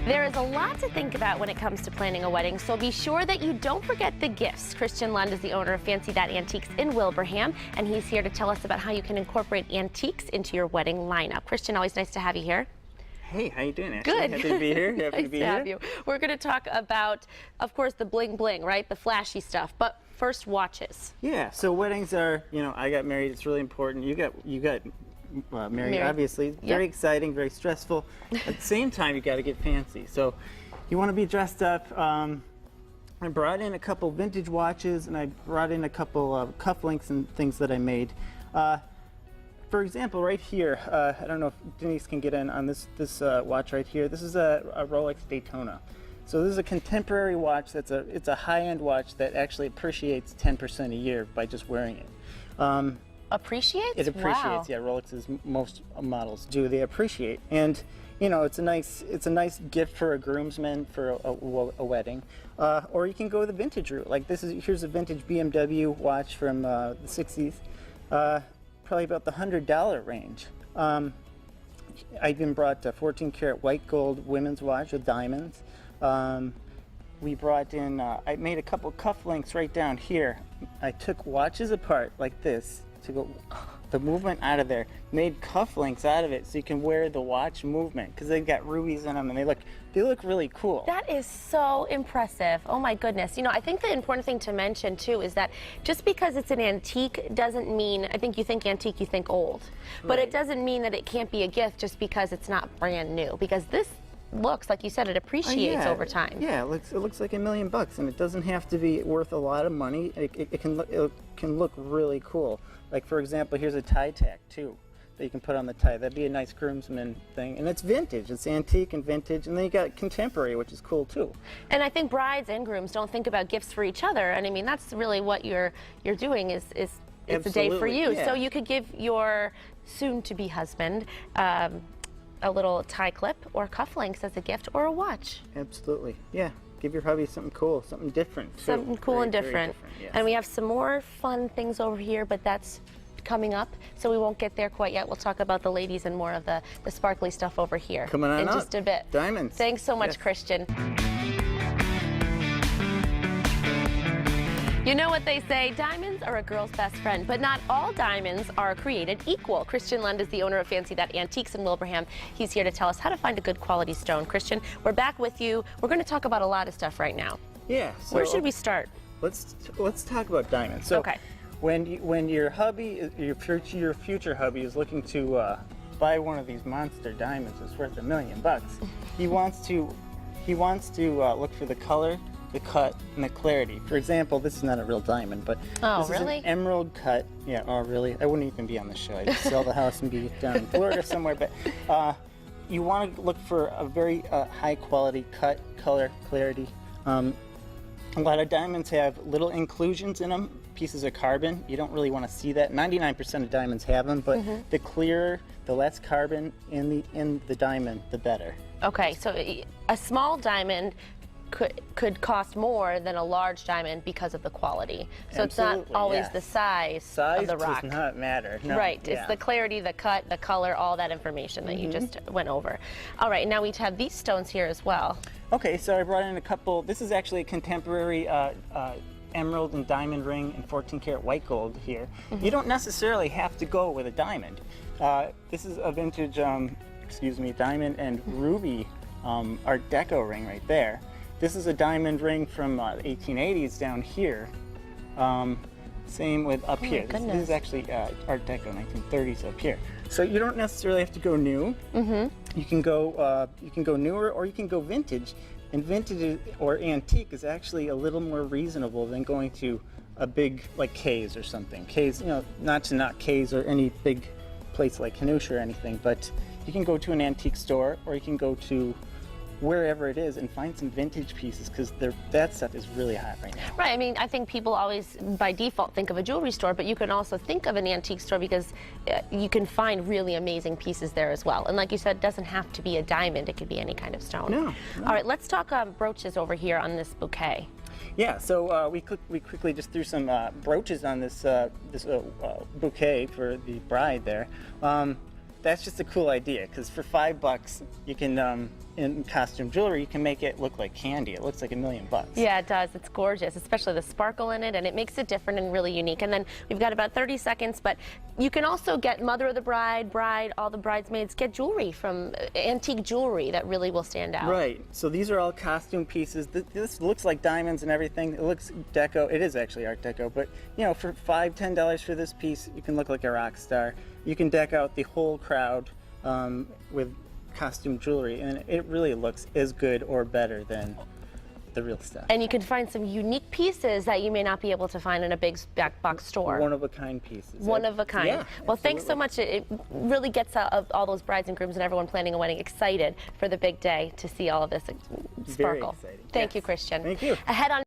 There is a lot to think about when it comes to planning a wedding, so be sure that you don't forget the gifts. Christian Lund is the owner of Fancy That Antiques in Wilbraham, and he's here to tell us about how you can incorporate antiques into your wedding lineup. Christian, always nice to have you here. Hey, how you doing, Ashley? Good. Happy to be here. Happy Nice to be to here. have you. We're going to talk about, of course, the bling bling, right? The flashy stuff. But first, watches. Yeah. So weddings are, I got married. It's really important. You got married, obviously. Very exciting, very stressful. At the same time, you got to get fancy. So you want to be dressed up. I brought in a couple vintage watches, and I brought in a couple of cufflinks and things that I made. For example, right here, I don't know if Denise can get in on this watch right here. This is a Rolex Daytona. So this is a contemporary watch. It's a high-end watch that actually appreciates 10% a year by just wearing it. Appreciates? It appreciates. Wow. Yeah, Rolex's most models do. They appreciate, and it's a nice gift for a groomsman for a wedding, or you can go the vintage route. Like here's a vintage BMW watch from the 60s. Probably about the $100 range. I even brought a 14 karat white gold women's watch with diamonds. We brought in, I made a couple cufflinks right down here. I took watches apart like this to go the movement out of there, made cufflinks out of it so you can wear the watch movement because they've got rubies in them and they look really cool. That is so impressive. Oh my goodness. I think the important thing to mention too is that just because it's an antique doesn't mean, I think you think antique, you think old. But it doesn't mean that it can't be a gift just because it's not brand new, because this looks, like you said, it appreciates over time. Yeah, it looks like $1 million, and it doesn't have to be worth a lot of money. It can look really cool. Like, for example, here's a tie tack too that you can put on the tie. That'd be a nice groomsman thing, and it's vintage. It's antique and vintage, and then you got contemporary, which is cool too. And I think brides and grooms don't think about gifts for each other, and I mean that's really what you're doing is it's a day for you. Yeah. So you could give your soon-to-be husband a little tie clip or cufflinks as a gift, or a watch. Absolutely, yeah. Give your hubby something cool, something different too. Something cool and different. Yes. And we have some more fun things over here, but that's coming up, so we won't get there quite yet. We'll talk about the ladies and more of the sparkly stuff over here coming on in up. Just a bit. Diamonds. Thanks so much, yes. Christian. You know what they say, diamonds are a girl's best friend, but not all diamonds are created equal. Christian Lund is the owner of Fancy That Antiques in Wilbraham. He's here to tell us how to find a good quality stone. Christian, we're back with you. We're going to talk about a lot of stuff right now. Yeah. So where should we start? Let's talk about diamonds. So okay. When your hubby, your future hubby is looking to buy one of these monster diamonds that's worth $1 million, he wants to look for the color, the cut, and the clarity. For example, this is not a real diamond, but this is an emerald cut. Yeah, oh really? I wouldn't even be on the show. I'd sell the house and be down in Florida somewhere. But you want to look for a very high quality cut, color, clarity. A lot of diamonds have little inclusions in them, pieces of carbon. You don't really want to see that. 99% of diamonds have them, but the clearer, the less carbon in the diamond, the better. Okay, so a small diamond could cost more than a large diamond because of the quality. So Absolutely, it's not always yes. the size of the rock. Size does not matter. No. Right, yeah. it's the clarity, the cut, the color, all that information that you just went over. All right, now we have these stones here as well. Okay, so I brought in a couple. This is actually a contemporary emerald and diamond ring and 14 karat white gold here. You don't necessarily have to go with a diamond. This is a vintage, diamond and ruby Art Deco ring right there. This is a diamond ring from the 1880s down here. Same with up here. This is actually Art Deco, 1930s up here. So you don't necessarily have to go new. You can go newer, or you can go vintage. And vintage or antique is actually a little more reasonable than going to a big like Kay's or something. Kay's, not to knock Kay's or any big place like Kenosha or anything, but you can go to an antique store, or you can go to wherever it is and find some vintage pieces, because that stuff is really hot right now. Right, I mean, I think people always by default think of a jewelry store, but you can also think of an antique store because you can find really amazing pieces there as well. And like you said, it doesn't have to be a diamond, it could be any kind of stone. No. All right, let's talk brooches over here on this bouquet. Yeah, so we quickly just threw some brooches on this bouquet for the bride there. That's just a cool idea, because for $5 you can in costume jewelry, you can make it look like candy. It looks like $1,000,000. Yeah, it does. It's gorgeous, especially the sparkle in it, and it makes it different and really unique. And then we've got about 30 seconds, but you can also get mother of the bride, all the bridesmaids, get jewelry from antique jewelry that really will stand out. Right. So these are all costume pieces. This looks like diamonds and everything. It looks deco. It is actually Art Deco, but you know, for $5, $10 for this piece, you can look like a rock star. You can deck out the whole crowd with costume jewelry, and it really looks as good or better than the real stuff. And you can find some unique pieces that you may not be able to find in a big back box store. One-of-a-kind pieces. One of a kind. Yeah, well, thanks so absolutely. much. It really gets all those brides and grooms and everyone planning a wedding excited for the big day to see all of this Very sparkle. exciting. Thank you, Yes. Christian. Thank you. Ahead on